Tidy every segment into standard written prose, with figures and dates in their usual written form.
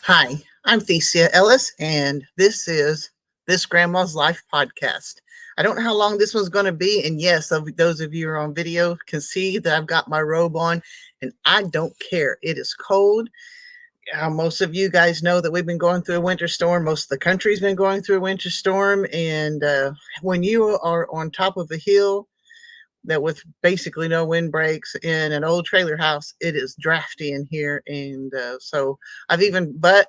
Hi, I'm Thecia Ellis, and this is This Grandma's Life podcast. I don't know how long this one's going to be, and yes, those of you who are on video can see that I've got my robe on, and I don't care. It is cold. Most of you guys know that we've been going through a winter storm. Most of the country's been going through a winter storm, and when you are on top of a hill that with basically no wind breaks in an old trailer house, it is drafty in here, and so but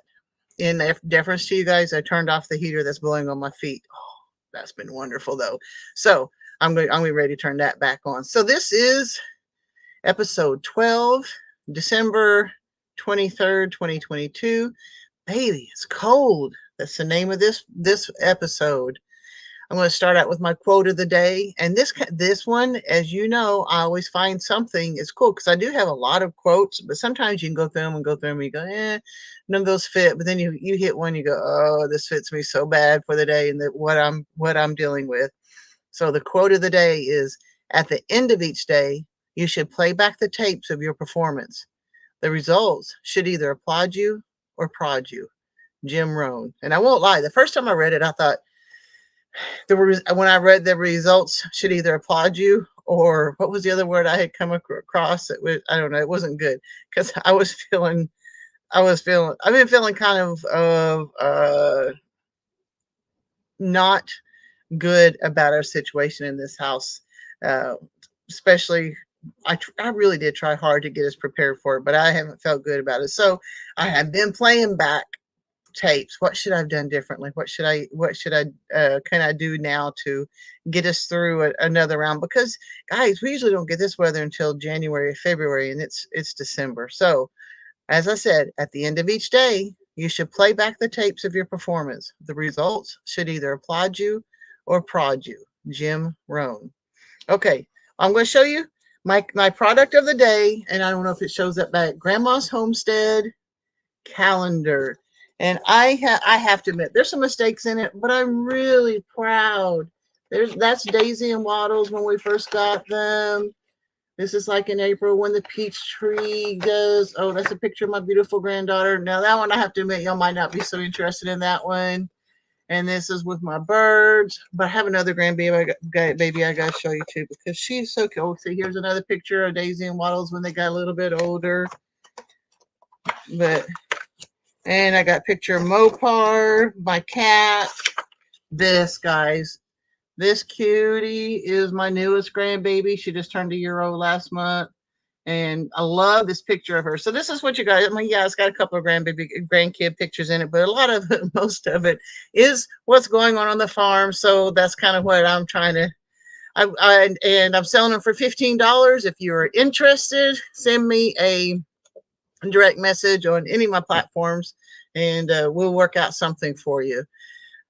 in deference to you guys, I turned off the heater that's blowing on my feet. Oh, that's been wonderful though. So I'm ready to turn that back on. So this is episode 12, December 23rd, 2022. Baby, it's cold. That's the name of this episode. I'm going to start out with my quote of the day, and this one, as you know, I always find something is cool because I do have a lot of quotes, but sometimes you can go through them and you go, none of those fit. But then you hit one, you go, oh, this fits me so bad for the day and that what I'm dealing with. So the quote of the day is: at the end of each day, you should play back the tapes of your performance. The results should either applaud you or prod you. Jim Rohn. And I won't lie, the first time I read it, I thought when I read the results should either applaud you or what was the other word I had come across? It was, I don't know, it wasn't good because I've been feeling kind of not good about our situation in this house. Uh, Especially, I really did try hard to get us prepared for it, but I haven't felt good about it. So I have been playing back tapes. What should I have done differently? Can I do now to get us through another round? Because guys, we usually don't get this weather until January or February, and it's December. So as I said, at the end of each day, you should play back the tapes of your performance. The results should either applaud you or prod you. Jim Rohn. Okay, I'm going to show you my product of the day, and I don't know if it shows up back. Grandma's Homestead calendar. And I have to admit, there's some mistakes in it, but I'm really proud. That's Daisy and Waddles when we first got them. This is like in April when the peach tree goes. Oh, that's a picture of my beautiful granddaughter. Now that one, I have to admit, y'all might not be so interested in that one. And this is with my birds. But I have another baby I got to show you too because she's so cool. See, here's another picture of Daisy and Waddles when they got a little bit older. But and I got a picture of Mopar, my cat. This, guys, this cutie is my newest grandbaby. She just turned a year old last month. And I love this picture of her. So this is what you guys, I mean, yeah, it's got a couple of grandkid pictures in it, but a lot of it, most of it is what's going on the farm. So that's kind of what I'm trying to, and I'm selling them for $15. If you're interested, send me a direct message on any of my platforms, and we'll work out something for you.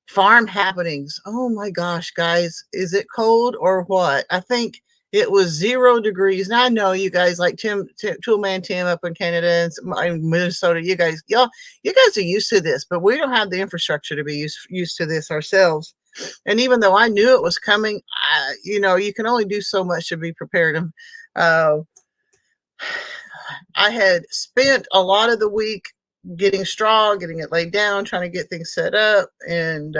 Farm happenings. Oh my gosh, guys, is it cold or what? I think it was 0 degrees. Now I know you guys like Toolman Tim up in Canada and Minnesota. You guys are used to this, but we don't have the infrastructure to be used to this ourselves. And even though I knew it was coming, you can only do so much to be prepared. Uh, I had spent a lot of the week getting straw, getting it laid down, trying to get things set up, and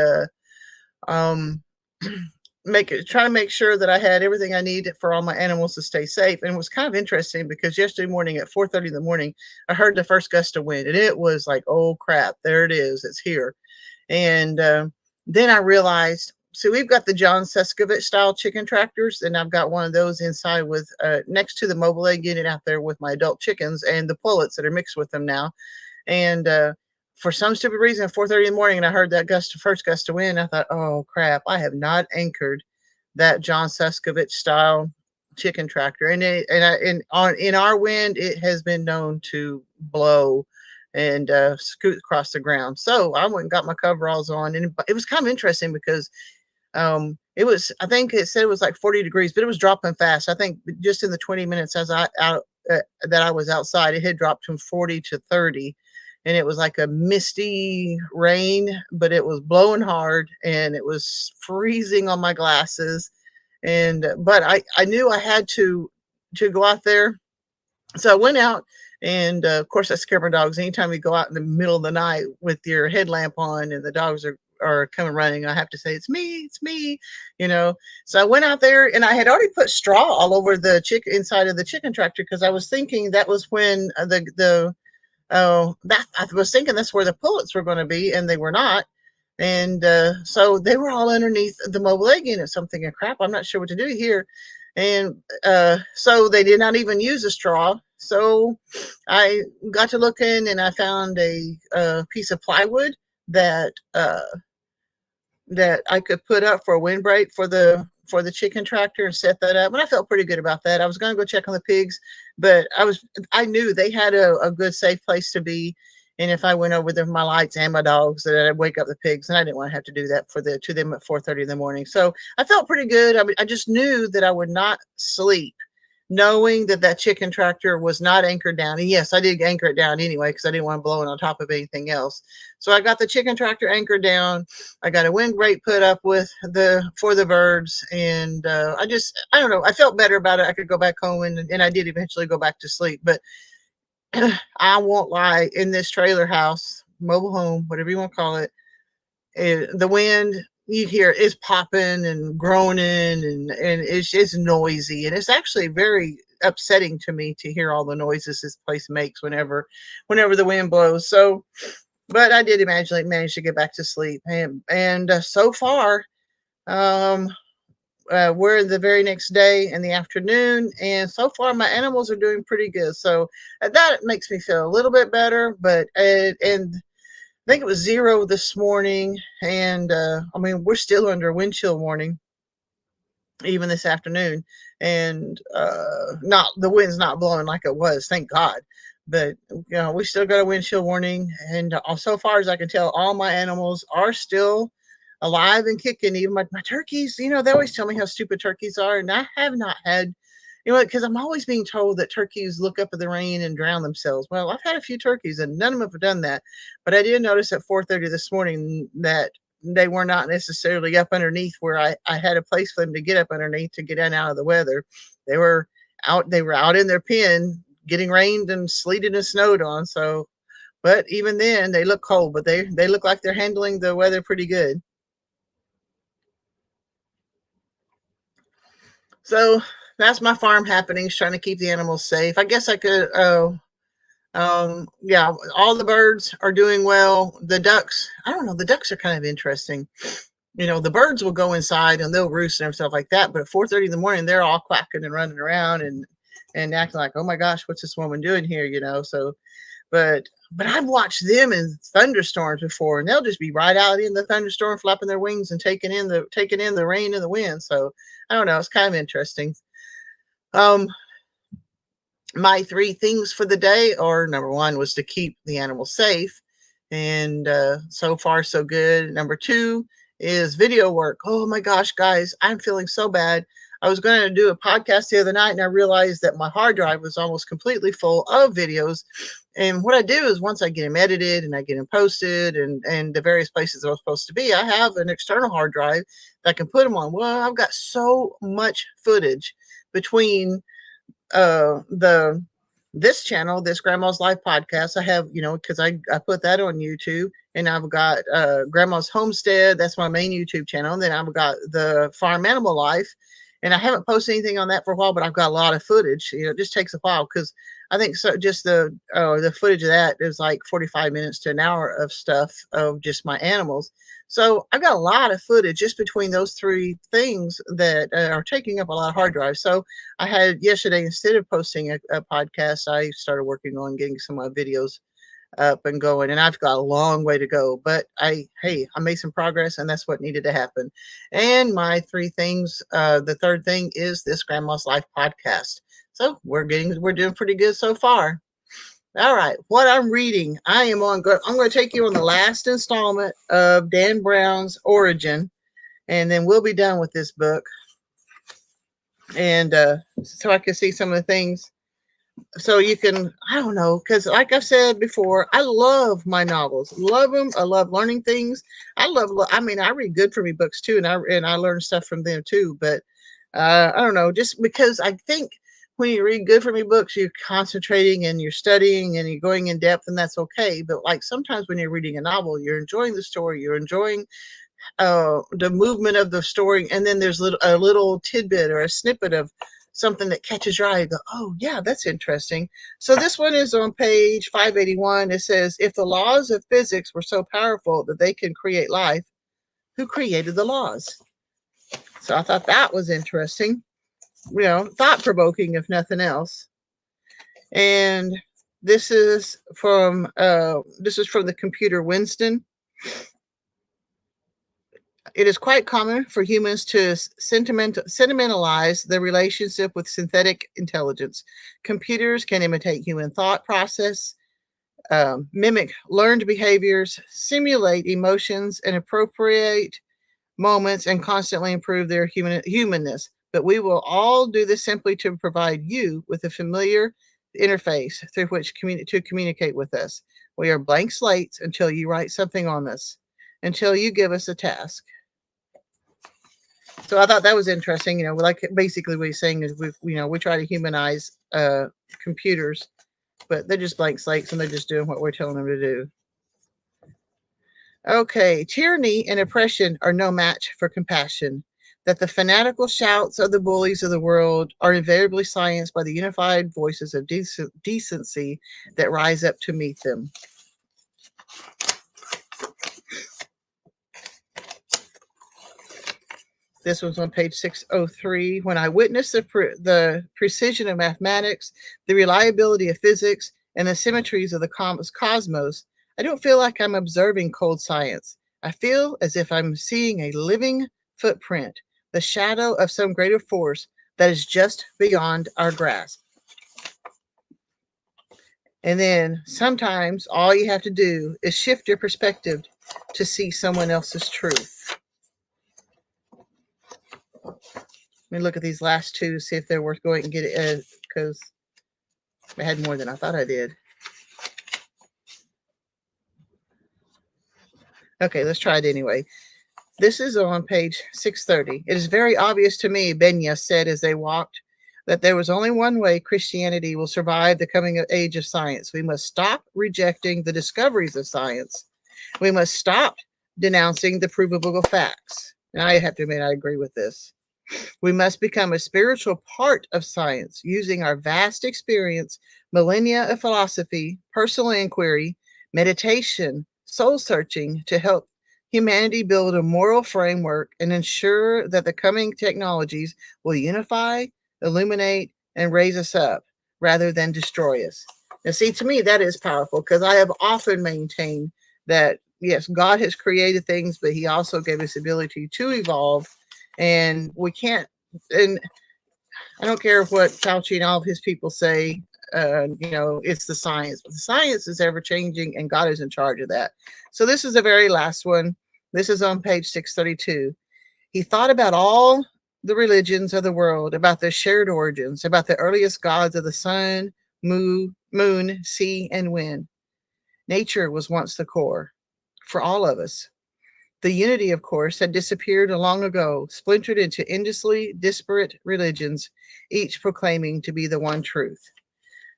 um, trying to make sure that I had everything I needed for all my animals to stay safe. And it was kind of interesting because yesterday morning at 4:30 in the morning, I heard the first gust of wind, and it was like, oh crap, there it is, it's here. And then I realized, so we've got the John Seskovich style chicken tractors, and I've got one of those inside with next to the mobile egg unit out there with my adult chickens and the pullets that are mixed with them now. And for some stupid reason, at 4:30 in the morning, and I heard that first gust of wind, I thought, oh crap, I have not anchored that John Seskovich style chicken tractor. In our wind, it has been known to blow and scoot across the ground. So I went and got my coveralls on, and it was kind of interesting because I think it said it was like 40 degrees, but it was dropping fast. I think just in the 20 minutes that I was outside, it had dropped from 40 to 30, and it was like a misty rain, but it was blowing hard and it was freezing on my glasses. But I knew I had to go out there. So I went out And of course, I scare my dogs anytime we go out in the middle of the night with your headlamp on and the dogs are coming running. I have to say, it's me, you know. So I went out there and I had already put straw all over the inside of the chicken tractor because I was thinking that was when the oh, that I was thinking that's where the pullets were going to be, and they were not. And so they were all underneath the mobile egg unit. So I'm thinking, crap, I'm not sure what to do here. And so they did not even use a straw. So I got to looking, and I found a piece of plywood that that I could put up for a windbreak for the chicken tractor and set that up. And I felt pretty good about that. I was going to go check on the pigs, but I knew they had a good safe place to be. And if I went over there with my lights and my dogs, that I'd wake up the pigs, and I didn't want to have to do that to them at 4:30 in the morning. So I felt pretty good. I just knew that I would not sleep, knowing that that chicken tractor was not anchored down. And yes, I did anchor it down anyway because I didn't want to blow it on top of anything else. So I got the chicken tractor anchored down. I got a windbreak put up with for the birds, and I don't know. I felt better about it. I could go back home, and I did eventually go back to sleep. But I won't lie, in this trailer house, mobile home, whatever you want to call it, the wind you hear is popping and groaning, and it's noisy, and it's actually very upsetting to me to hear all the noises this place makes whenever the wind blows. So, but I did manage to get back to sleep, and so far, um, we're the very next day in the afternoon, and so far my animals are doing pretty good. So that makes me feel a little bit better. But and I think it was 0 this morning, and I mean we're still under wind chill warning even this afternoon, and not the wind's not blowing like it was, thank God. But we still got a wind chill warning, and so far as I can tell, all my animals are still alive and kicking. Even my turkeys, they always tell me how stupid turkeys are, and I have not had, because I'm always being told that turkeys look up at the rain and drown themselves. Well, I've had a few turkeys, and none of them have done that. But I did notice at 4:30 this morning that they were not necessarily up underneath where I had a place for them to get up underneath to get in out of the weather. They were out in their pen getting rained and sleeted and snowed on. So, but even then they look cold, but they look like they're handling the weather pretty good. So that's my farm happenings, trying to keep the animals safe. I guess I could yeah, all the birds are doing well. The ducks, I don't know, the ducks are kind of interesting. The birds will go inside and they'll roost and stuff like that, but at 4:30 in the morning they're all quacking and running around and acting like, oh my gosh, what's this woman doing here? So but I've watched them in thunderstorms before, and they'll just be right out in the thunderstorm, flapping their wings and taking in the rain and the wind. So I don't know, it's kind of interesting. Um, my 3 things for the day are: number 1 was to keep the animals safe, and so far so good. Number 2 is video work. Oh my gosh, guys, I'm feeling so bad. I was going to do a podcast the other night, and I realized that my hard drive was almost completely full of videos. And what I do is, once I get them edited and I get them posted and the various places they're supposed to be, I have an external hard drive that I can put them on. Well, I've got so much footage between the this channel, this Grandma's Life podcast. I have, because I put that on YouTube, and I've got Grandma's Homestead. That's my main YouTube channel. And then I've got the Farm Animal Life, and I haven't posted anything on that for a while, but I've got a lot of footage. It just takes a while because I think so. Just the footage of that is like 45 minutes to an hour of stuff of just my animals. So I've got a lot of footage just between those 3 things that are taking up a lot of hard drive. So I had yesterday, instead of posting a podcast, I started working on getting some of my videos up and going, and I've got a long way to go, but I made some progress, and that's what needed to happen. And my 3 things, the third thing is this Grandma's Life podcast. So we're doing pretty good so far. All right, what I'm reading, I'm going to take you on the last installment of Dan Brown's Origin, and then we'll be done with this book. And so I can see some of the things. So you can, I don't know, because like I've said before, I love my novels. Love them. I love learning things. I mean, I read good for me books too, and I learn stuff from them too. But I don't know, just because I think when you read good for me books, you're concentrating and you're studying and you're going in depth, and that's okay. But like sometimes when you're reading a novel, you're enjoying the story, you're enjoying the movement of the story, and then there's a little tidbit or a snippet of something that catches your eye. You go, oh yeah, that's interesting. So this one is on page 581. It says, if the laws of physics were so powerful that they can create life, who created the laws? So I thought that was interesting, thought provoking if nothing else. And this is from the computer Winston. It is quite common for humans to sentimentalize the relationship with synthetic intelligence. Computers can imitate human thought process, mimic learned behaviors, simulate emotions, and appropriate moments, and constantly improve their humanness. But we will all do this simply to provide you with a familiar interface through which to communicate with us. We are blank slates until you write something on us, until you give us a task. So I thought that was interesting. Like basically what he's saying is we try to humanize computers, but they're just blank slates and they're just doing what we're telling them to do. Okay, tyranny and oppression are no match for compassion. That the fanatical shouts of the bullies of the world are invariably silenced by the unified voices of decency that rise up to meet them. This was on page 603. When I witnessed the precision of mathematics, the reliability of physics, and the symmetries of the cosmos, I don't feel like I'm observing cold science. I feel as if I'm seeing a living footprint, the shadow of some greater force that is just beyond our grasp. And then sometimes all you have to do is shift your perspective to see someone else's truth. Let me look at these last two, see if they're worth going and get it, because I had more than I thought I did. Okay, let's try it anyway. This is on page 630. It is very obvious to me, Benya said as they walked, that there was only one way Christianity will survive the coming of age of science. We must stop rejecting the discoveries of science. We must stop denouncing the provable facts. And I have to admit, I agree with this. We must become a spiritual part of science, using our vast experience, millennia of philosophy, personal inquiry, meditation, soul searching to help humanity build a moral framework and ensure that the coming technologies will unify, illuminate, and raise us up rather than destroy us. Now, see, to me, that is powerful because I have often maintained that, yes, God has created things, but he also gave us the ability to evolve. And we can't, and I don't care what Fauci and all of his people say, it's the science. But the science is ever changing and God is in charge of that. So this is the very last one. This is on page 632. He thought about all the religions of the world, about their shared origins, about the earliest gods of the sun, moon, sea, and wind. Nature was once the core for all of us. The unity, of course, had disappeared long ago, splintered into endlessly disparate religions, each proclaiming to be the one truth.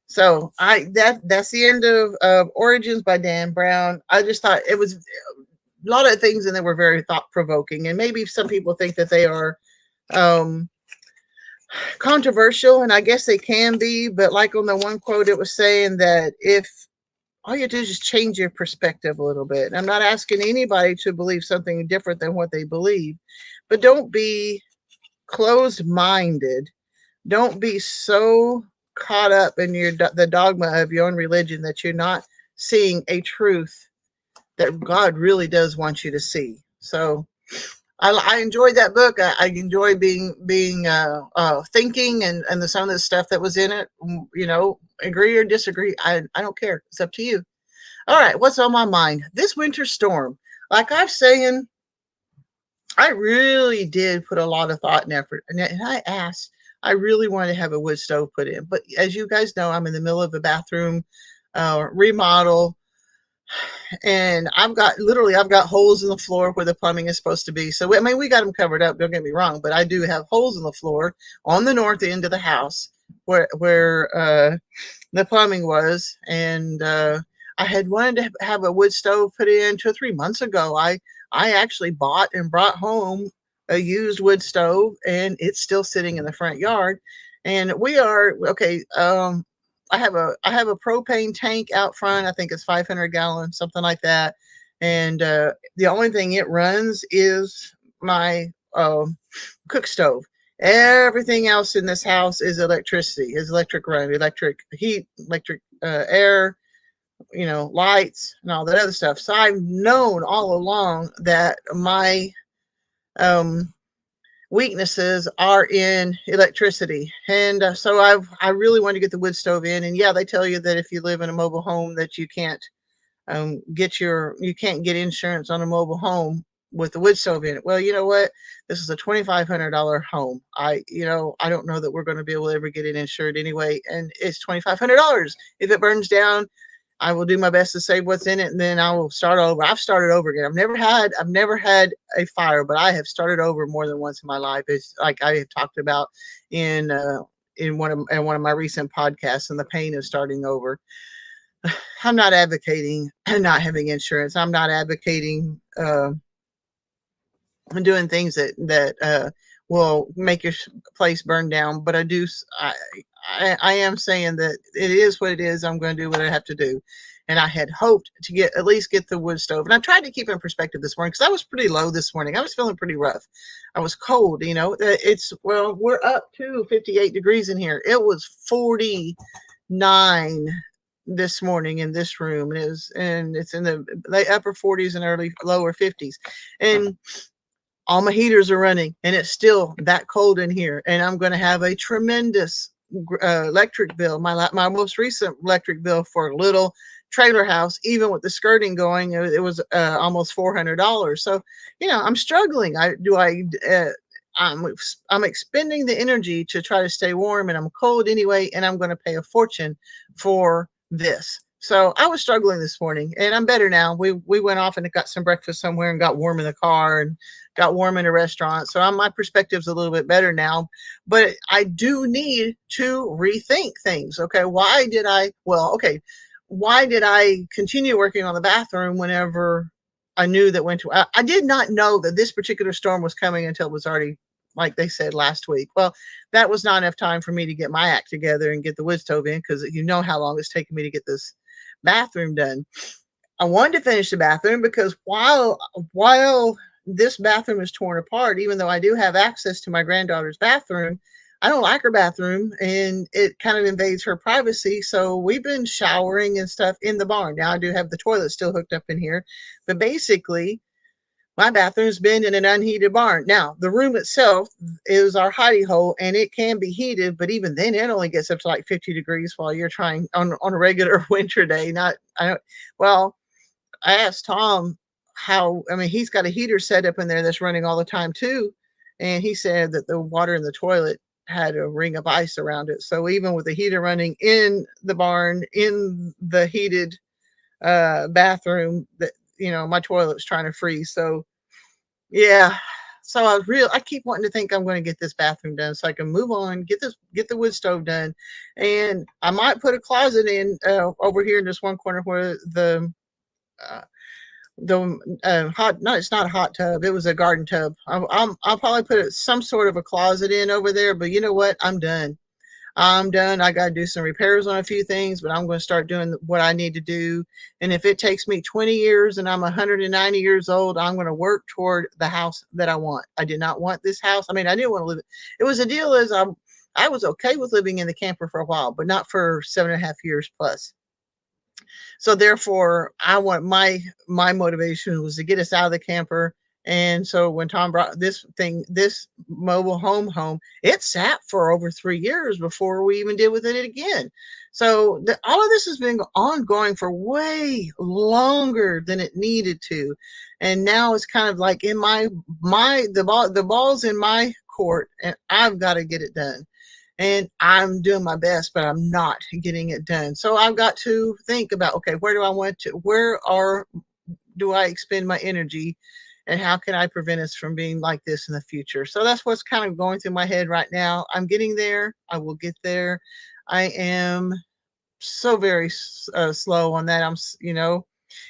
So that's the end of Origins by Dan Brown. I just thought it was a lot of things in there were very thought provoking, and maybe some people think that they are controversial, and I guess they can be. But like on the one quote, it was saying that if all you do is just change your perspective a little bit. I'm not asking anybody to believe something different than what they believe, but don't be closed-minded. Don't be so caught up in the dogma of your own religion that you're not seeing a truth that God really does want you to see. So I enjoyed that book. I enjoy being thinking and some of the stuff that was in it. Agree or disagree, I don't care. It's up to you. All right, what's on my mind? This winter storm. Like I'm saying, I really did put a lot of thought and effort, and I really wanted to have a wood stove put in. But as you guys know, I'm in the middle of a bathroom remodel, and I've got holes in the floor where the plumbing is supposed to be. So we got them covered up. Don't get me wrong, but I do have holes in the floor on the north end of the house where the plumbing was, and I had wanted to have a wood stove put in 2 or 3 months ago. I actually bought and brought home a used wood stove, and it's still sitting in the front yard. And we are okay. I have a propane tank out front. I think it's 500 gallons, something like that. And the only thing it runs is my cook stove. Everything else in this house is electricity, is electric run, electric heat, electric air, lights and all that other stuff. So I've known all along that my um, weaknesses are in electricity, and so I really want to get the wood stove in. And yeah, they tell you that if you live in a mobile home that you can't get insurance on a mobile home with the wood stove in it. Well, you know what? This is a $2,500 home. I don't know that we're going to be able to ever get it insured anyway, and it's $2,500. If it burns down, I will do my best to save what's in it, and then I will start over. I've started over again. I've never had a fire, but I have started over more than once in my life. It's like I have talked about in one of my recent podcasts, and the pain of starting over. I'm not advocating not having insurance. I'm not advocating doing things that will make your place burn down. But I am saying that it is what it is. I'm going to do what I have to do. And I had hoped to at least get the wood stove. And I tried to keep it in perspective this morning because I was pretty low this morning. I was feeling pretty rough. I was cold, we're up to 58 degrees in here. It was 49 this morning in this room, and it's in the late upper 40s and early lower 50s. And all my heaters are running, and it's still that cold in here. And I'm going to have a tremendous electric bill. My most recent electric bill for a little trailer house, even with the skirting going, it was almost $400. So, I'm struggling. I'm expending the energy to try to stay warm, and I'm cold anyway, and I'm going to pay a fortune for this. So I was struggling this morning, and I'm better now. We went off and got some breakfast somewhere and got warm in the car and got warm in a restaurant. So my perspective's a little bit better now, but I do need to rethink things. Okay, why did I continue working on the bathroom whenever I knew that I did not know that this particular storm was coming until it was already, like they said last week. Well, that was not enough time for me to get my act together and get the wood stove in, because you know how long it's taken me to get this bathroom done. I wanted to finish the bathroom because while this bathroom is torn apart, even though I do have access to my granddaughter's bathroom, I don't like her bathroom, and it kind of invades her privacy. So we've been showering and stuff in the barn. Now I do have the toilet still hooked up in here, but basically my bathroom's been in an unheated barn. Now, the room itself is our hidey hole, and it can be heated, but even then, it only gets up to like 50 degrees while you're trying on a regular winter day. I asked Tom he's got a heater set up in there that's running all the time too, and he said that the water in the toilet had a ring of ice around it. So even with the heater running in the barn, in the heated bathroom, that my toilet's trying to freeze. So yeah, so I keep wanting to think I'm going to get this bathroom done so I can move on, get the wood stove done, and I might put a closet in over here in this one corner where it's not a hot tub, it was a garden tub. I'll probably put some sort of a closet in over there. But you know what? I'm done. I got to do some repairs on a few things, but I'm going to start doing what I need to do. And if it takes me 20 years and I'm 190 years old, I'm going to work toward the house that I want. I did not want this house. I didn't want to live. It was a deal as I was okay with living in the camper for a while, but not for 7.5 years plus. So therefore, my motivation was to get us out of the camper. And so when Tom brought this mobile home, it sat for over 3 years before we even did with it again. So all of this has been ongoing for way longer than it needed to. And now it's kind of like in the ball's in my court, and I've got to get it done. And I'm doing my best, but I'm not getting it done. So I've got to think about, okay, where do I expend my energy? and how can I prevent us from being like this in the future? So that's what's kind of going through my head right now. I'm getting there. I will get there. I am so very slow on that.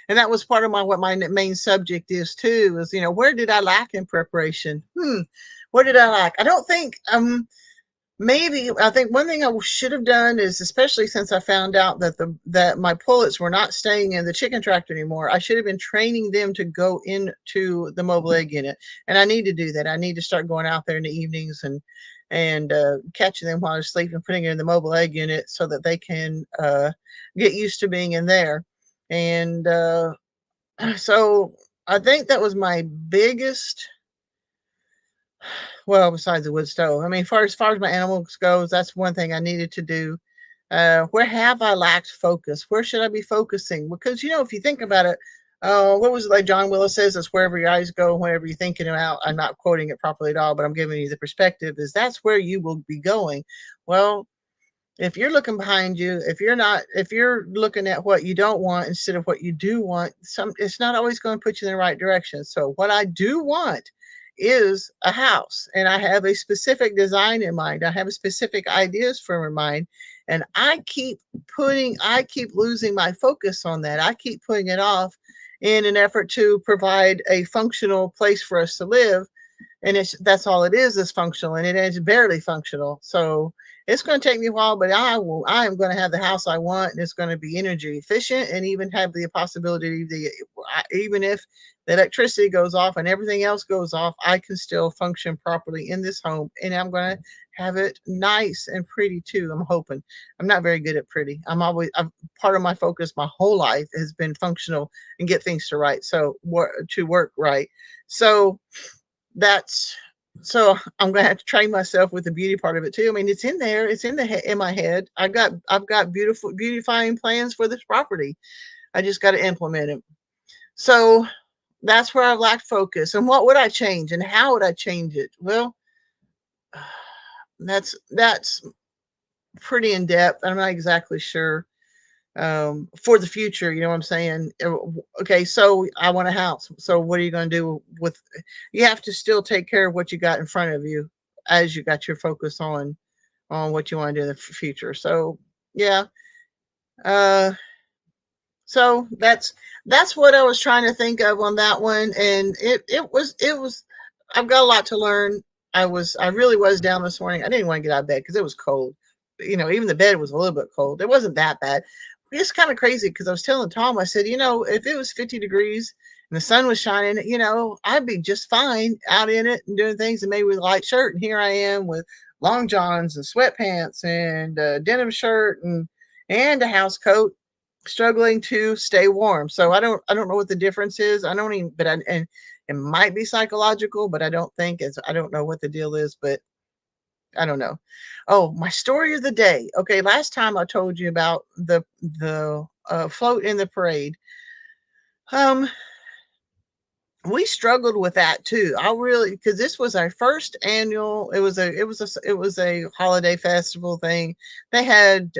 And that was part of my what my main subject is too. Is where did I lack in preparation? Where did I lack? I don't think maybe I think one thing I should have done is, especially since I found out that my pullets were not staying in the chicken tractor anymore, I should have been training them to go into the mobile egg unit, and I need to do that. I need to start going out there in the evenings and catching them while they're asleep and putting it in the mobile egg unit so that they can get used to being in there. And so I think that was my biggest, well, besides the wood stove. I mean, far as my animals goes, that's one thing I needed to do. Where have I lacked focus? Where should I be focusing? Because if you think about it, what was it like John Willis says? It's wherever your eyes go, wherever you're thinking about. I'm not quoting it properly at all, but I'm giving you the perspective. Is that's where you will be going. Well, if you're looking behind you, if you're looking at what you don't want instead of what you do want, it's not always going to put you in the right direction. So what I do want is a house, and I have a specific design in mind. I have a specific ideas for in mind, and I keep losing my focus on that. I keep putting it off in an effort to provide a functional place for us to live, and that's all it is functional, and it is barely functional. So it's going to take me a while, but I am going to have the house I want, and it's going to be energy efficient, and even have the possibility even if the electricity goes off and everything else goes off, I can still function properly in this home, and I'm going to have it nice and pretty too. I'm hoping. I'm not very good at pretty. Part of my focus my whole life has been functional and get things to right. So to work right. So that's so I'm gonna have to train myself with the beauty part of it too. I mean, it's in there, it's in my head. I've got beautiful beautifying plans for this property. I just got to implement them. So that's where I lacked focus. And what would I change, and how would I change it? Well, that's pretty in depth. I'm not exactly sure for the future. You know what I'm saying? Okay, so I want a house. So what are you going to do with? You have to still take care of what you got in front of you as you got your focus on what you want to do in the future. So yeah, uh, so that's what I was trying to think of on that one, and it was. I've got a lot to learn. I really was down this morning. I didn't want to get out of bed because it was cold. Even the bed was a little bit cold. It wasn't that bad. It's kind of crazy because I was telling Tom, I said, if it was 50 degrees and the sun was shining, I'd be just fine out in it and doing things, and maybe with a light shirt. And here I am with long johns and sweatpants and a denim shirt and a house coat, struggling to stay warm. So I don't know what the difference is. I don't even, but and it might be psychological, but I don't think it's. I don't know what the deal is, but I don't know. Oh, my story of the day. Okay, last time I told you about the float in the parade. Um, we struggled with that too. I really, because this was our first annual. It was a holiday festival thing. They had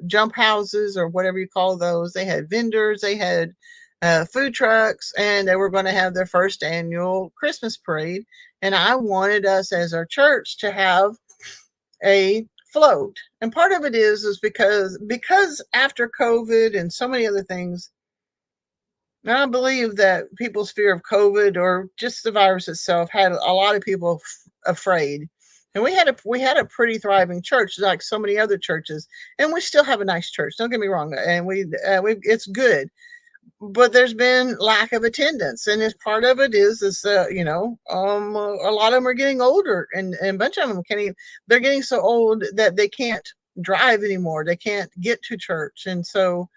jump houses or whatever you call those. They had vendors. They had food trucks, and they were going to have their first annual Christmas parade. And I wanted us as our church to have a float. And part of it is because after COVID and so many other things, and I believe that people's fear of COVID or just the virus itself had a lot of people afraid. And we had a pretty thriving church, like so many other churches, and we still have a nice church. Don't get me wrong, and we it's good, but there's been lack of attendance, and as part of it is a lot of them are getting older, and a bunch of them can't even. They're getting so old that they can't drive anymore. They can't get to church, and so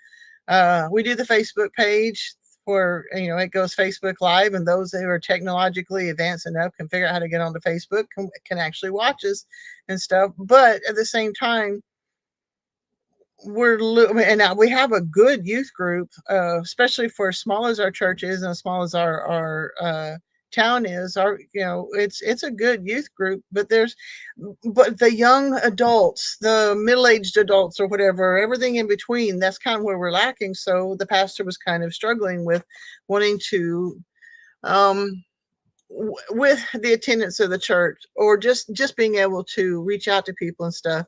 we do the Facebook page where it goes Facebook Live, and those who are technologically advanced enough can figure out how to get onto Facebook can actually watch us and stuff. But at the same time, and now we have a good youth group, especially for as small as our church is and as small as our town is. It's a good youth group, but the young adults, the middle-aged adults or whatever, everything in between, that's kind of where we're lacking. So the pastor was kind of struggling with wanting to um with the attendance of the church, or just being able to reach out to people and stuff.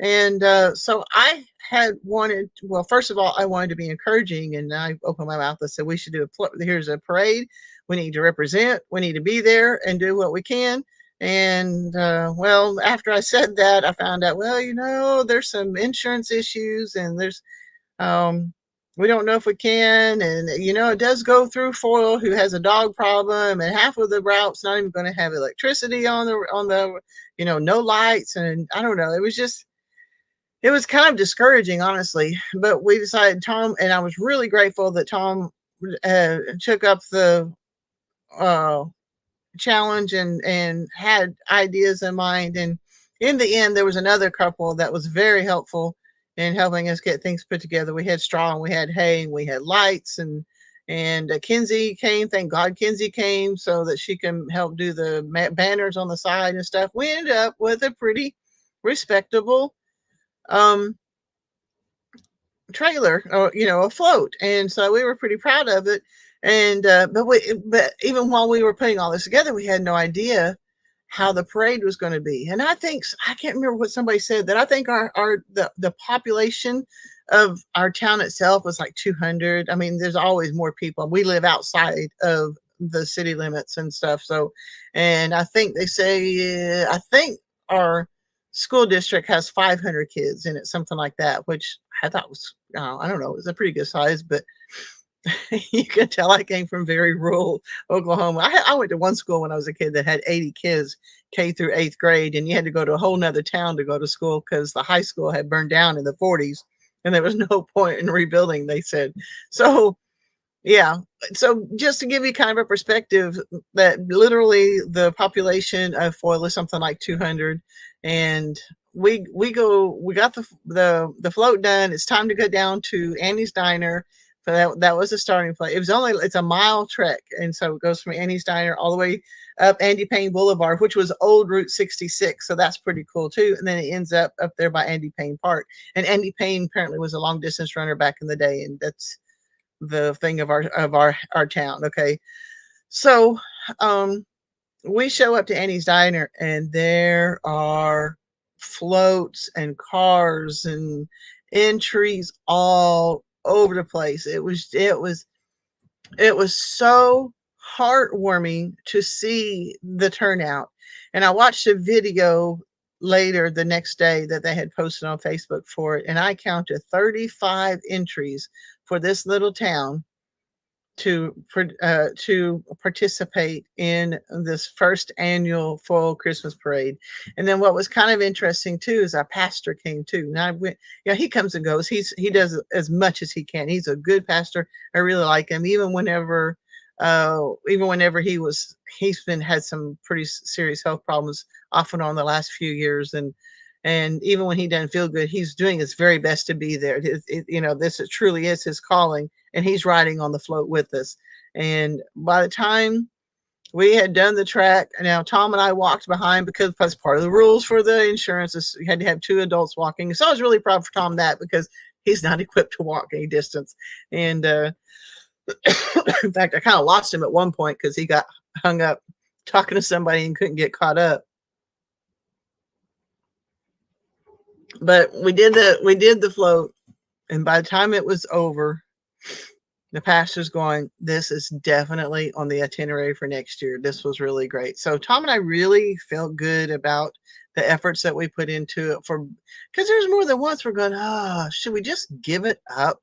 And so I had wanted, well, first of all, I wanted to be encouraging, and I opened my mouth and said, we should do here's a parade. We need to represent, we need to be there and do what we can. And well, after I said that, I found out, well, there's some insurance issues, and um, we don't know if we can. And, it does go through Foyle, who has a dog problem, and half of the route's not even going to have electricity on the, no lights. And I don't know. It was kind of discouraging, honestly. But we decided, Tom, and I was really grateful that Tom took up the uh, challenge and had ideas in mind. And in the end, there was another couple that was very helpful in helping us get things put together. We had straw, and we had hay, and we had lights, and Kinsey came. Thank God Kinsey came so that she can help do the banners on the side and stuff. We ended up with a pretty respectable um trailer, or a float. And so we were pretty proud of it. And but even while we were putting all this together, we had no idea how the parade was going to be. And I can't remember what somebody said, that I think the population of our town itself was like 200. I mean, there's always more people. We live outside of the city limits and stuff. So, and I think they say, I think our school district has 500 kids in it, something like that, which I thought was, I don't know, it was a pretty good size. But you can tell I came from very rural Oklahoma. I went to one school when I was a kid that had 80 kids, K through 8th grade, and you had to go to a whole nother town to go to school because the high school had burned down in the 40s, and there was no point in rebuilding, they said. So, yeah. So just to give you kind of a perspective, that literally the population of Foyle is something like 200. And we got the float done. It's time to go down to Annie's Diner. So that was the starting place. It's a mile trek. And so it goes from Annie's Diner all the way up Andy Payne Boulevard, which was old Route 66. So that's pretty cool too. And then it ends up there by Andy Payne Park. And Andy Payne apparently was a long distance runner back in the day. And that's the thing of our town. Okay. So we show up to Annie's Diner, and there are floats and cars and entries all over the place. It was so heartwarming to see the turnout. And I watched a video later the next day that they had posted on Facebook for it, and I counted 35 entries for this little town to participate in this first annual Foyle Christmas parade. And then what was kind of interesting too is our pastor came too. Now he comes and goes. He does as much as he can. He's a good pastor. I really like him. Even whenever he's had some pretty serious health problems off and on the last few years, and even when he doesn't feel good, he's doing his very best to be there. This truly is his calling, and he's riding on the float with us. And by the time we had done the track, now Tom and I walked behind, because that's part of the rules for the insurance is you had to have 2 adults walking. So I was really proud for Tom because he's not equipped to walk any distance. And in fact, I kind of lost him at one point because he got hung up talking to somebody and couldn't get caught up. But we did the float, and by the time it was over, the pastor's going, this is definitely on the itinerary for next year. This was really great. So Tom and I really felt good about the efforts that we put into it, because there's more than once we're going, should we just give it up?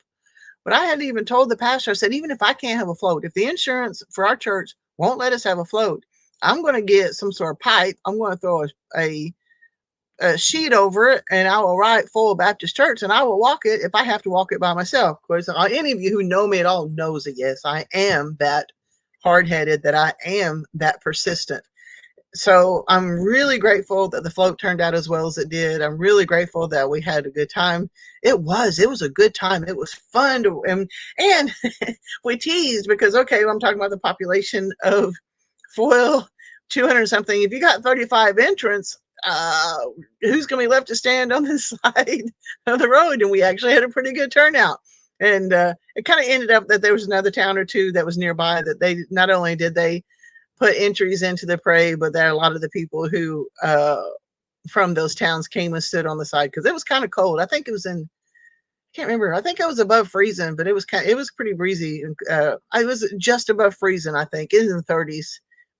But I hadn't even told the pastor. I said, even if I can't have a float, if the insurance for our church won't let us have a float, I'm going to get some sort of pipe. I'm going to throw a sheet over it, and I will write Foyle Baptist Church, and I will walk it if I have to walk it by myself. Of course, any of you who know me at all knows that, yes, I am that hard-headed, that I am that persistent. So I'm really grateful that the float turned out as well as it did. I'm really grateful that we had a good time. It was a good time. It was fun and we teased because, okay, well, I'm talking about the population of Foyle, 200 something. If you got 35 entrants, who's going to be left to stand on this side of the road? And we actually had a pretty good turnout. And it kind of ended up that there was another town or two that was nearby that they not only did they put entries into the parade, but there are a lot of the people who from those towns came and stood on the side because it was kind of cold. I think it was in, can't remember. I think it was above freezing, but it was pretty breezy. I was just above freezing. I think in the 30s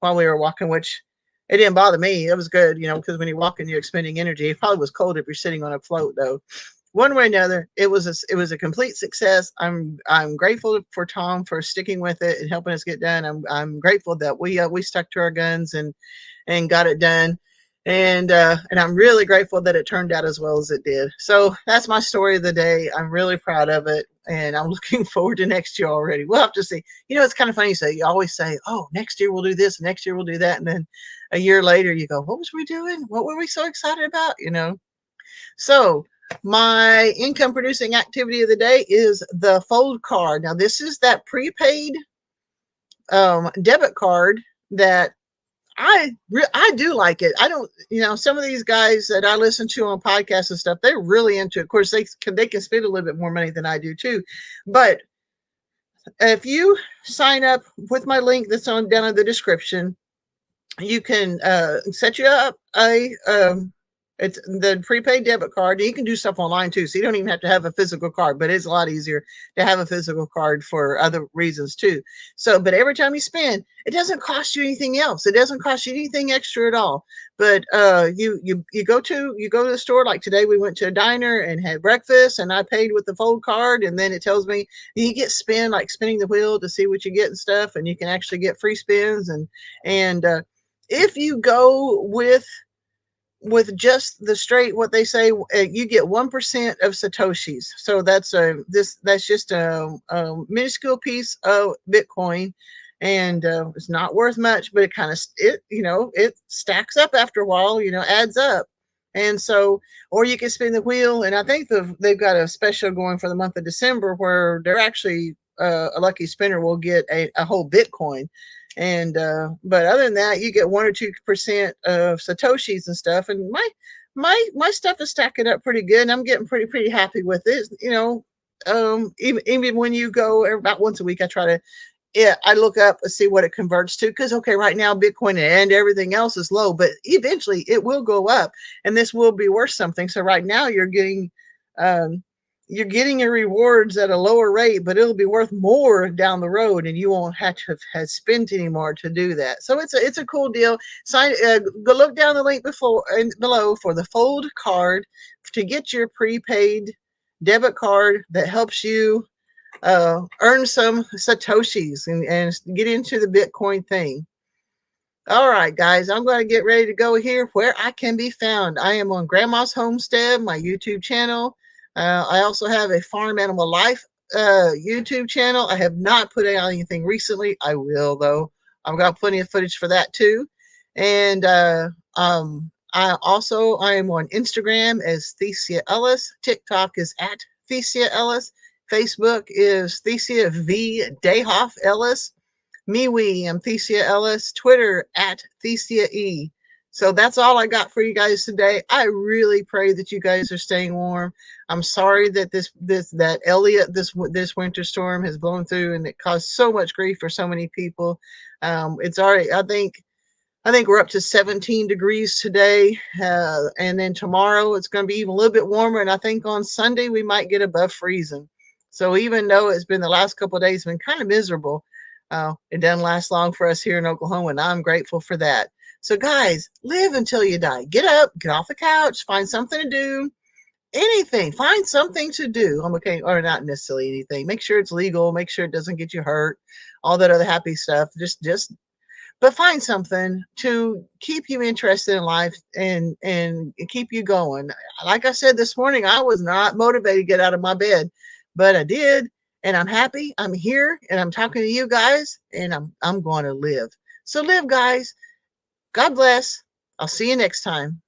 while we were walking, which it didn't bother me. It was good, because when you're walking, you're expending energy. It probably was cold if you're sitting on a float, though. One way or another, it was a complete success. I'm grateful for Tom for sticking with it and helping us get done. I'm grateful that we stuck to our guns and got it done. And I'm really grateful that it turned out as well as it did. So that's my story of the day. I'm really proud of it, and I'm looking forward to next year already. We'll have to see. It's kind of funny. You always say, "Oh, next year we'll do this, next year we'll do that," and then a year later you go, "What was we doing? What were we so excited about?" So my income producing activity of the day is the fold card. Now this is that prepaid debit card that I do like it. I don't, some of these guys that I listen to on podcasts and stuff, they're really into it. Of course, they can spend a little bit more money than I do too. But if you sign up with my link that's on down in the description, you can set you up it's the prepaid debit card. You can do stuff online too, so you don't even have to have a physical card, but it's a lot easier to have a physical card for other reasons too. So, but every time you spend, it doesn't cost you anything else. It doesn't cost you anything extra at all. But you go to the store. Like today, we went to a diner and had breakfast, and I paid with the fold card, and then it tells me you get spinning the wheel to see what you get and stuff, and you can actually get free spins and if you go with just the straight what they say, you get 1% of satoshis. So that's just a minuscule piece of Bitcoin, and it's not worth much, but it stacks up after a while, adds up. And so, or you can spin the wheel, and I think they've got a special going for the month of December where they're actually a lucky spinner will get a whole Bitcoin. And but other than that, you get 1 or 2% of satoshis and stuff. And my stuff is stacking up pretty good, and I'm getting pretty happy with it. Even when you go about once a week, I look up and see what it converts to, because okay, right now Bitcoin and everything else is low, but eventually it will go up, and this will be worth something. So right now um, you're getting your rewards at a lower rate, but it'll be worth more down the road, and you won't have to have spent anymore to do that. So it's a cool deal. Go look down the link below for the fold card to get your prepaid debit card that helps you earn some satoshis and get into the Bitcoin thing. All right, guys, I'm going to get ready to go here where I can be found. I am on Grandma's Homestead, my YouTube channel. I also have a Farm Animal Life YouTube channel. I have not put out anything recently. I will, though. I've got plenty of footage for that, too. And I am on Instagram as Thesia Ellis. TikTok is at Thesia Ellis. Facebook is Thesia V. Dayhoff Ellis. MeWe, I'm Thesia Ellis. Twitter at Thesia E. So that's all I got for you guys today. I really pray that you guys are staying warm. I'm sorry that that Elliot this winter storm has blown through and it caused so much grief for so many people. It's already I think we're up to 17 degrees today, and then tomorrow it's going to be even a little bit warmer. And I think on Sunday we might get above freezing. So even though it's been the last couple of days been kind of miserable, it doesn't last long for us here in Oklahoma, and I'm grateful for that. So guys, live until you die. Get up, get off the couch, find something to do. Anything, find something to do. Okay, or not necessarily anything. Make sure it's legal. Make sure it doesn't get you hurt. All that other happy stuff. But find something to keep you interested in life and keep you going. Like I said this morning, I was not motivated to get out of my bed, but I did, and I'm happy. I'm here, and I'm talking to you guys, and I'm going to live. So live, guys. God bless. I'll see you next time.